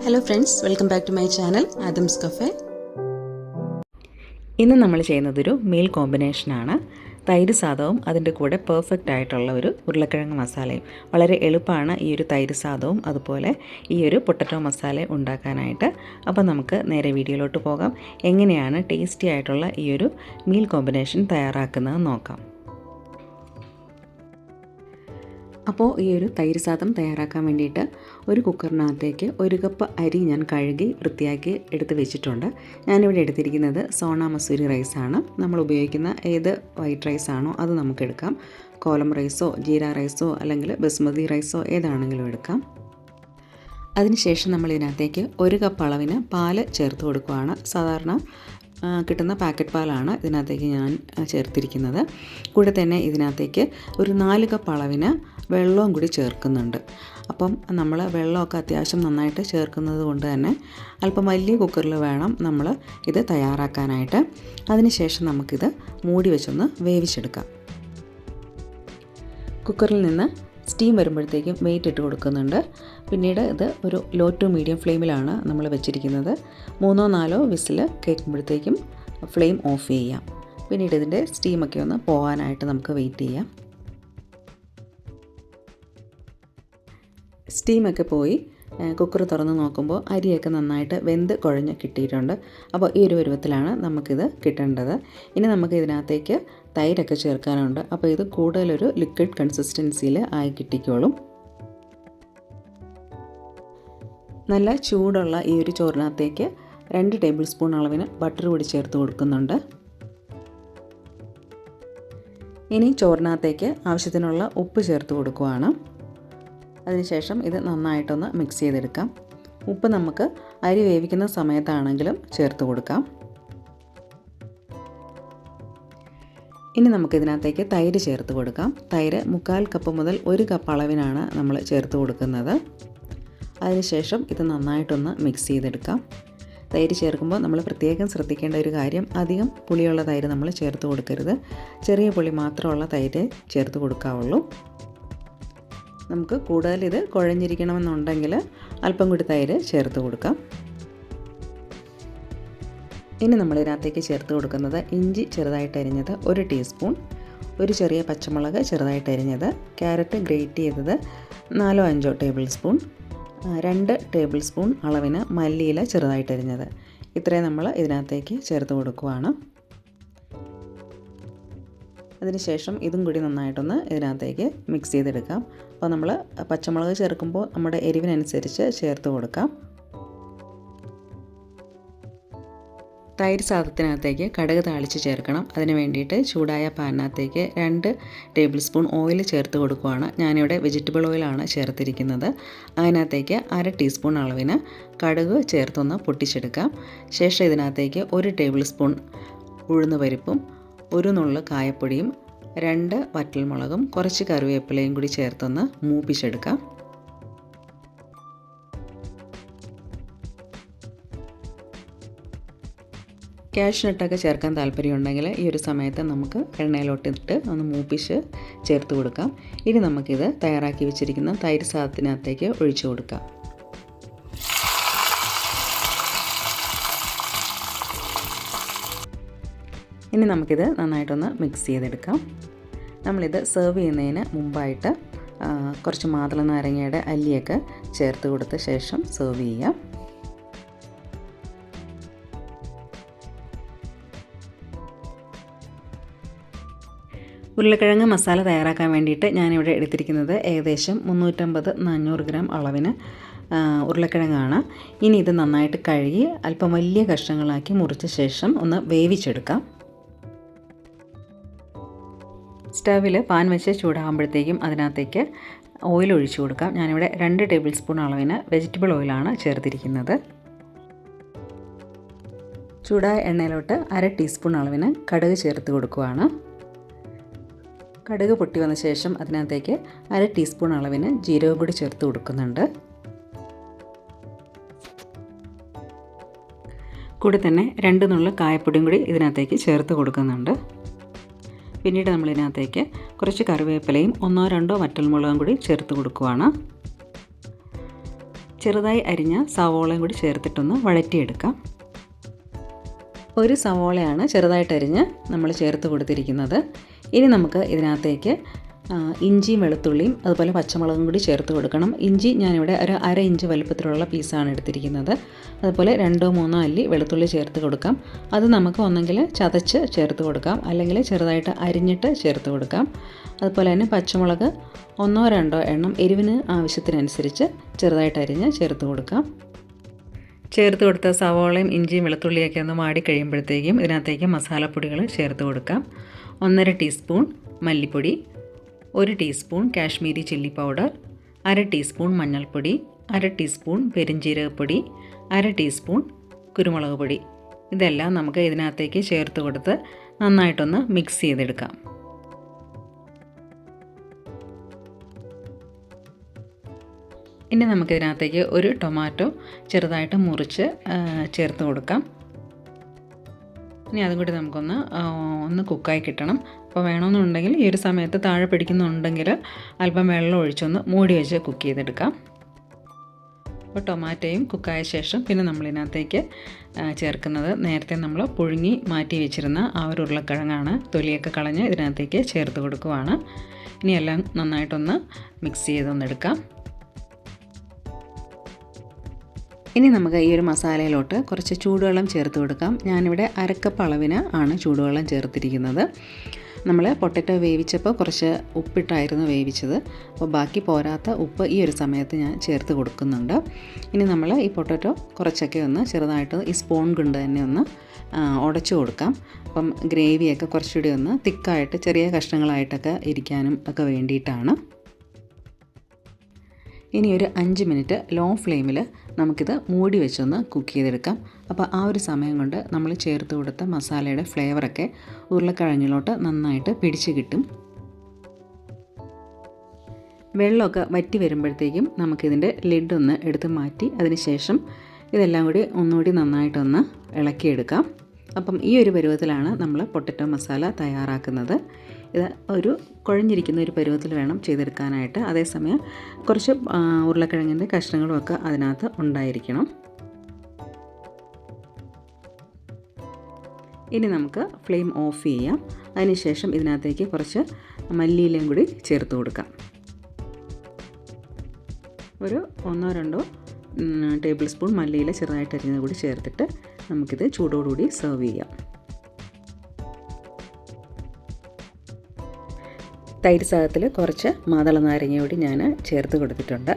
Hello friends, welcome back to my channel Adam's cafe. ഇന്ന് നമ്മൾ ചെയ്യുന്നതൊരു meal കോമ്പിനേഷനാണ്. തൈര് സാദവും അതിൻ്റെ കൂടെ പെർഫെക്റ്റ് ആയിട്ടുള്ള ഒരു ഉരുളക്കിഴങ്ങ് മസാലയും. വളരെ എളുപ്പമാണ് ഈ ഒരു തൈര് സാദവും അതുപോലെ ഈ ഒരു പൊട്ടറ്റോ മസാലയും ഉണ്ടാക്കാനായിട്ട്. അപ്പോൾ നമുക്ക് നേരെ വീഡിയോയിലോട്ട് പോകാം. എങ്ങനെയാണ് ടേസ്റ്റി ആയിട്ടുള്ള ഈ ഒരു മീൽ കോമ്പിനേഷൻ തയ്യാറാക്കുന്നത് നോക്കാം. അപ്പോൾ ഈ ഒരു തൈര് സാദം തയ്യാറാക്കാൻ വേണ്ടിയിട്ട് ഒരു കുക്കറിനകത്തേക്ക് 1 കപ്പ് അരി ഞാൻ കഴുകി വൃത്തിയാക്കി എടുത്ത് വെച്ചിട്ടുണ്ട്. ഞാനിവിടെ എടുത്തിരിക്കുന്നത് സോണ മസൂരി റൈസാണ്. നമ്മൾ ഉപയോഗിക്കുന്ന ഏത് വൈറ്റ് റൈസാണോ അത് നമുക്ക് എടുക്കാം. കോലം റൈസോ ജീര റൈസോ അല്ലെങ്കിൽ ബസ്മതി റൈസോ ഏതാണെങ്കിലും എടുക്കാം. അതിനുശേഷം നമ്മൾ ഇതിനകത്തേക്ക് 1 കപ്പ് അളവിന് പാല് ചേർത്ത് കൊടുക്കുകയാണ്. സാധാരണ കിട്ടുന്ന പാക്കറ്റ് പാലാണ് ഇതിനകത്തേക്ക് ഞാൻ ചേർത്തിരിക്കുന്നത്. കൂടെ തന്നെ ഇതിനകത്തേക്ക് ഒരു 4 കപ്പ് അളവിന് വെള്ളവും കൂടി ചേർക്കുന്നുണ്ട്. അപ്പം നമ്മൾ വെള്ളമൊക്കെ അത്യാവശ്യം നന്നായിട്ട് ചേർക്കുന്നത് കൊണ്ട് തന്നെ അല്പം വലിയ കുക്കറിൽ വേണം നമ്മൾ ഇത് തയ്യാറാക്കാനായിട്ട്. അതിനുശേഷം നമുക്കിത് മൂടി വെച്ചൊന്ന് വേവിച്ചെടുക്കാം. കുക്കറിൽ നിന്ന് സ്റ്റീം വരുമ്പോഴത്തേക്കും വെയിറ്റ് ഇട്ട് കൊടുക്കുന്നുണ്ട്. പിന്നീട് ഇത് ഒരു ലോ ടു മീഡിയം ഫ്ലെയിമിലാണ് നമ്മൾ വെച്ചിരിക്കുന്നത്. 3-4 വിസിൽ കേൾക്കുമ്പോഴത്തേക്കും ഫ്ലെയിം ഓഫ് ചെയ്യാം. പിന്നീട് ഇതിൻ്റെ സ്റ്റീമൊക്കെ ഒന്ന് പോകാനായിട്ട് നമുക്ക് വെയിറ്റ് ചെയ്യാം. സ്റ്റീമൊക്കെ പോയി കുക്കർ തുറന്ന് നോക്കുമ്പോൾ അരിയൊക്കെ നന്നായിട്ട് വെന്ത് കുഴഞ്ഞ് കിട്ടിയിട്ടുണ്ട്. അപ്പോൾ ഈ ഒരു പരുവത്തിലാണ് നമുക്കിത് കിട്ടേണ്ടത്. ഇനി നമുക്ക് ഇതിനകത്തേക്ക് തൈരൊക്കെ ചേർക്കാനുണ്ട്. അപ്പോൾ ഇത് കൂടുതലൊരു ലിക്വിഡ് കൺസിസ്റ്റൻസിയിൽ ആയി കിട്ടിക്കോളും. നല്ല ചൂടുള്ള ഈ ഒരു ചോറിനകത്തേക്ക് 2 ടേബിൾ സ്പൂൺ അളവിന് ബട്ടർ കൂടി ചേർത്ത് കൊടുക്കുന്നുണ്ട്. ഇനി ചോറിനകത്തേക്ക് ആവശ്യത്തിനുള്ള ഉപ്പ് ചേർത്ത് കൊടുക്കുകയാണ്. അതിനുശേഷം ഇത് നന്നായിട്ടൊന്ന് മിക്സ് ചെയ്തെടുക്കാം. ഉപ്പ് നമുക്ക് അരി വേവിക്കുന്ന സമയത്താണെങ്കിലും ചേർത്ത് കൊടുക്കാം. ഇനി നമുക്കിതിനകത്തേക്ക് തൈര് ചേർത്ത് കൊടുക്കാം. തൈര് 1/4 കപ്പ് മുതൽ 1 കപ്പ് അളവിനാണ് നമ്മൾ ചേർത്ത് കൊടുക്കുന്നത്. അതിനുശേഷം ഇത് നന്നായിട്ടൊന്ന് മിക്സ് ചെയ്തെടുക്കാം. തൈര് ചേർക്കുമ്പോൾ നമ്മൾ പ്രത്യേകം ശ്രദ്ധിക്കേണ്ട ഒരു കാര്യം, അധികം പുളിയുള്ള തൈര് നമ്മൾ ചേർത്ത് കൊടുക്കരുത്. ചെറിയ പുളി മാത്രമുള്ള തൈര് ചേർത്ത് കൊടുക്കാവുള്ളൂ. നമുക്ക് കൂടുതൽ ഇത് കുഴഞ്ഞിരിക്കണമെന്നുണ്ടെങ്കിൽ അല്പം കൂടി തൈര് ചേർത്ത് കൊടുക്കാം. ഇനി നമ്മളിതിനകത്തേക്ക് ചേർത്ത് കൊടുക്കുന്നത് ഇഞ്ചി ചെറുതായിട്ട് അരിഞ്ഞത് 1 ടീസ്പൂൺ, ഒരു ചെറിയ പച്ചമുളക് ചെറുതായിട്ട് അരിഞ്ഞത്, ക്യാരറ്റ് ഗ്രേറ്റ് ചെയ്തത് 4-5 ടേബിൾ സ്പൂൺ, 2 ടേബിൾ സ്പൂൺ അളവിന് മല്ലിയില ചെറുതായിട്ട് അരിഞ്ഞത്. ഇത്രയും നമ്മൾ ഇതിനകത്തേക്ക് ചേർത്ത് കൊടുക്കുകയാണ്. അതിനുശേഷം ഇതും കൂടി നന്നായിട്ടൊന്ന് ഇതിനകത്തേക്ക് മിക്സ് ചെയ്തെടുക്കാം. അപ്പോൾ നമ്മൾ പച്ചമുളക് ചേർക്കുമ്പോൾ നമ്മുടെ എരിവിനനുസരിച്ച് ചേർത്ത് കൊടുക്കാം. തൈര് സാദത്തിനകത്തേക്ക് കടുക് താളിച്ച് ചേർക്കണം. അതിന് വേണ്ടിയിട്ട് ചൂടായ പാനിനകത്തേക്ക് 2 ടേബിൾ സ്പൂൺ ഓയിൽ ചേർത്ത് കൊടുക്കുകയാണ്. ഞാനിവിടെ വെജിറ്റബിൾ ഓയിലാണ് ചേർത്തിരിക്കുന്നത്. അതിനകത്തേക്ക് 1/2 ടീസ്പൂൺ അളവിന് കടുക് ചേർത്തൊന്ന് പൊട്ടിച്ചെടുക്കാം. ശേഷം ഇതിനകത്തേക്ക് 1 ടേബിൾ സ്പൂൺ ഉഴുന്ന് പരിപ്പും 1 നുള്ള് കായപ്പൊടിയും 2 വറ്റൽമുളകും കുറച്ച് കറിവേപ്പിലയും കൂടി ചേർത്തൊന്ന് മൂപ്പിച്ചെടുക്കാം. കാഷ്നട്ടൊക്കെ ചേർക്കാൻ താല്പര്യമുണ്ടെങ്കിൽ ഈ ഒരു സമയത്ത് നമുക്ക് എണ്ണയിലോട്ടിട്ട് ഒന്ന് മൂപ്പിച്ച് ചേർത്ത് കൊടുക്കാം. ഇനി നമുക്കിത് തയ്യാറാക്കി വെച്ചിരിക്കുന്ന തൈര് സാദത്തിനകത്തേക്ക് ഒഴിച്ചു കൊടുക്കാം. ഇനി നമുക്കിത് നന്നായിട്ടൊന്ന് മിക്സ് ചെയ്തെടുക്കാം. നമ്മളിത് സെർവ് ചെയ്യുന്നതിന് മുമ്പായിട്ട് കുറച്ച് മാതള നാരങ്ങയുടെ അല്ലിയൊക്കെ ചേർത്ത് കൊടുത്ത ശേഷം സെർവ് ചെയ്യാം. ഉരുളക്കിഴങ്ങ് മസാല തയ്യാറാക്കാൻ വേണ്ടിയിട്ട് ഞാനിവിടെ എടുത്തിരിക്കുന്നത് ഏകദേശം 350-400 ഗ്രാം അളവിന് ഉരുളക്കിഴങ്ങാണ്. ഇനി ഇത് നന്നായിട്ട് കഴുകി അല്പം വലിയ കഷ്ണങ്ങളാക്കി മുറിച്ച ശേഷം ഒന്ന് വേവിച്ചെടുക്കാം. സ്റ്റവിൽ പാൻ വെച്ച് ചൂടാകുമ്പോഴത്തേക്കും അതിനകത്തേക്ക് ഓയിൽ ഒഴിച്ചു കൊടുക്കാം. ഞാനിവിടെ 2 ടേബിൾ സ്പൂൺ അളവിന് വെജിറ്റബിൾ ഓയിലാണ് ചേർത്തിരിക്കുന്നത്. ചൂടായ എണ്ണയിലോട്ട് 1/2 ടീസ്പൂൺ അളവിന് കടുക് ചേർത്ത് കൊടുക്കുകയാണ്. കടുക് പൊട്ടി വന്ന ശേഷം അതിനകത്തേക്ക് 1/2 ടീസ്പൂൺ അളവിന് ജീരകം കൂടി ചേർത്ത് കൊടുക്കുന്നുണ്ട്. കൂടെ തന്നെ 2 നുള്ള് കായപ്പൊടിയും കൂടി ഇതിനകത്തേക്ക് ചേർത്ത് കൊടുക്കുന്നുണ്ട്. പിന്നീട് നമ്മളിതിനകത്തേക്ക് കുറച്ച് കറിവേപ്പിലയും 1-2 വറ്റൽമുളകും കൂടി ചേർത്ത് കൊടുക്കുകയാണ്. ചെറുതായി അരിഞ്ഞ സവോളയും കൂടി ചേർത്തിട്ടൊന്ന് വഴറ്റിയെടുക്കാം. ഒരു സവോളയാണ് ചെറുതായിട്ട് അരിഞ്ഞ് നമ്മൾ ചേർത്ത് കൊടുത്തിരിക്കുന്നത്. ഇനി നമുക്ക് ഇതിനകത്തേക്ക് ഇഞ്ചിയും വെളുത്തുള്ളിയും അതുപോലെ പച്ചമുളകും കൂടി ചേർത്ത് കൊടുക്കണം. ഇഞ്ചി ഞാനിവിടെ ഒരു 1/2 ഇഞ്ച് വലുപ്പത്തിലുള്ള പീസാണ് എടുത്തിരിക്കുന്നത്. അതുപോലെ 2-3 അല്ലി വെളുത്തുള്ളി ചേർത്ത് കൊടുക്കാം. അത് നമുക്ക് ഒന്നെങ്കിൽ ചതച്ച് ചേർത്ത് കൊടുക്കാം, അല്ലെങ്കിൽ ചെറുതായിട്ട് അരിഞ്ഞിട്ട് ചേർത്ത് കൊടുക്കാം. അതുപോലെ തന്നെ പച്ചമുളക് 1-2 എണ്ണം എരിവിന് ആവശ്യത്തിനനുസരിച്ച് ചെറുതായിട്ട് അരിഞ്ഞ് ചേർത്ത് കൊടുക്കാം. ചേർത്ത് കൊടുത്ത സവോളയും ഇഞ്ചിയും വെളുത്തുള്ളിയൊക്കെ ഒന്ന് വാടി കഴിയുമ്പോഴത്തേക്കും ഇതിനകത്തേക്ക് മസാലപ്പൊടികൾ ചേർത്ത് കൊടുക്കാം. 1/2 ടീസ്പൂൺ മല്ലിപ്പൊടി, 1 teaspoon Kashmiri chilli powder, 1/2 teaspoon മഞ്ഞൾപ്പൊടി, 1/2 ടീസ്പൂൺ പെരിഞ്ജീരകപ്പൊടി, 1/2 ടീസ്പൂൺ കുരുമുളക് പൊടി. ഇതെല്ലാം നമുക്ക് ഇതിനകത്തേക്ക് ചേർത്ത് കൊടുത്ത് നന്നായിട്ടൊന്ന് മിക്സ് ചെയ്തെടുക്കാം. ഇനി നമുക്കിതിനകത്തേക്ക് ഒരു ടൊമാറ്റോ ചെറുതായിട്ട് മുറിച്ച് ചേർത്ത് കൊടുക്കാം. ഇനി അതും കൂടി നമുക്കൊന്ന് കുക്കായി കിട്ടണം. അപ്പോൾ വേണമെന്നുണ്ടെങ്കിൽ ഈ ഒരു സമയത്ത് താഴെ പിടിക്കുന്നുണ്ടെങ്കിൽ അല്പം വെള്ളം ഒഴിച്ചൊന്ന് മൂടി വെച്ച് കുക്ക് ചെയ്തെടുക്കാം. അപ്പോൾ ടൊമാറ്റോയും കുക്കായ ശേഷം പിന്നെ നമ്മളിതിനകത്തേക്ക് ചേർക്കുന്നത് നേരത്തെ നമ്മൾ പുഴുങ്ങി മാറ്റി വെച്ചിരുന്ന ആ ഒരു ഉരുളക്കിഴങ്ങാണ്. തൊലിയൊക്കെ കളഞ്ഞ് ഇതിനകത്തേക്ക് ചേർത്ത് കൊടുക്കുവാണ്. ഇനി എല്ലാം നന്നായിട്ടൊന്ന് മിക്സ് ചെയ്തൊന്നെടുക്കാം. ഇനി നമുക്ക് ഈ ഒരു മസാലയിലോട്ട് കുറച്ച് ചൂടുവെള്ളം ചേർത്ത് കൊടുക്കാം. ഞാനിവിടെ 1/2 കപ്പ് അളവിന് ആണ് ചൂടുവെള്ളം ചേർത്തിരിക്കുന്നത്. നമ്മൾ പൊട്ടറ്റോ വേവിച്ചപ്പോൾ കുറച്ച് ഉപ്പിട്ടായിരുന്നു വേവിച്ചത്. അപ്പോൾ ബാക്കി പോരാത്ത ഉപ്പ് ഈ ഒരു സമയത്ത് ഞാൻ ചേർത്ത് കൊടുക്കുന്നുണ്ട്. ഇനി നമ്മൾ ഈ പൊട്ടറ്റോ കുറച്ചൊക്കെ ഒന്ന് ചെറുതായിട്ട് ഈ സ്പൂൺ കൊണ്ട് തന്നെ ഒന്ന് ഉടച്ചു കൊടുക്കാം. അപ്പം ഗ്രേവിയൊക്കെ കുറച്ചുകൂടി ഒന്ന് തിക്കായിട്ട് ചെറിയ കഷ്ണങ്ങളായിട്ടൊക്കെ ഇരിക്കാനും ഒക്കെ വേണ്ടിയിട്ടാണ്. ഇനി ഒരു 5 മിനിറ്റ് ലോ ഫ്ലെയിമിൽ നമുക്കിത് മൂടി വെച്ചൊന്ന് കുക്ക് ചെയ്തെടുക്കാം. അപ്പോൾ ആ ഒരു സമയം കൊണ്ട് നമ്മൾ ചേർത്ത് കൊടുത്ത മസാലയുടെ ഫ്ലേവറൊക്കെ ഉരുളക്കിഴങ്ങിലോട്ട് നന്നായിട്ട് പിടിച്ച് കിട്ടും. വെള്ളമൊക്കെ വറ്റി വരുമ്പോഴത്തേക്കും നമുക്കിതിൻ്റെ ലിഡൊന്ന് എടുത്ത് മാറ്റി അതിന് ശേഷം ഇതെല്ലാം കൂടി ഒന്നുകൂടി നന്നായിട്ടൊന്ന് ഇളക്കിയെടുക്കാം. അപ്പം ഈ ഒരു പരുവത്തിലാണ് നമ്മൾ പൊട്ടറ്റോ മസാല തയ്യാറാക്കുന്നത്. ഇത് ഒരു കുഴഞ്ഞിരിക്കുന്ന ഒരു പരുവത്തിൽ വേണം ചെയ്തെടുക്കാനായിട്ട്. അതേസമയം കുറച്ച് ഉരുളക്കിഴങ്ങിൻ്റെ കഷ്ണങ്ങളുമൊക്കെ അതിനകത്ത് ഉണ്ടായിരിക്കണം. ഇനി നമുക്ക് ഫ്ലെയിം ഓഫ് ചെയ്യാം. അതിനുശേഷം ഇതിനകത്തേക്ക് കുറച്ച് മല്ലിയിലയും കൂടി ചേർത്ത് കൊടുക്കാം. ഒരു 1-2 ടേബിൾ സ്പൂൺ മല്ലിയില ചെറുതായിട്ട് അരിഞ്ഞത് കൂടി ചേർത്തിട്ട് നമുക്കിത് ചൂടോടുകൂടി സെർവ് ചെയ്യാം. തൈര് സാദത്തിൽ കുറച്ച് മാതള നാരങ്ങ കൂടി ഞാൻ ചേർത്ത് കൊടുത്തിട്ടുണ്ട്.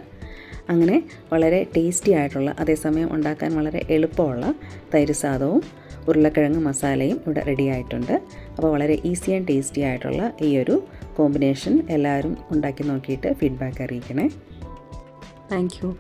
അങ്ങനെ വളരെ ടേസ്റ്റി ആയിട്ടുള്ള, അതേസമയം ഉണ്ടാക്കാൻ വളരെ എളുപ്പമുള്ള തൈര് സാദവും ഉരുളക്കിഴങ്ങ് മസാലയും ഇവിടെ റെഡി ആയിട്ടുണ്ട്. അപ്പോൾ വളരെ ഈസി ആൻഡ് ടേസ്റ്റി ആയിട്ടുള്ള ഈ ഒരു കോമ്പിനേഷൻ എല്ലാവരും ഉണ്ടാക്കി നോക്കിയിട്ട് ഫീഡ്ബാക്ക് അറിയിക്കണേ. Thank you.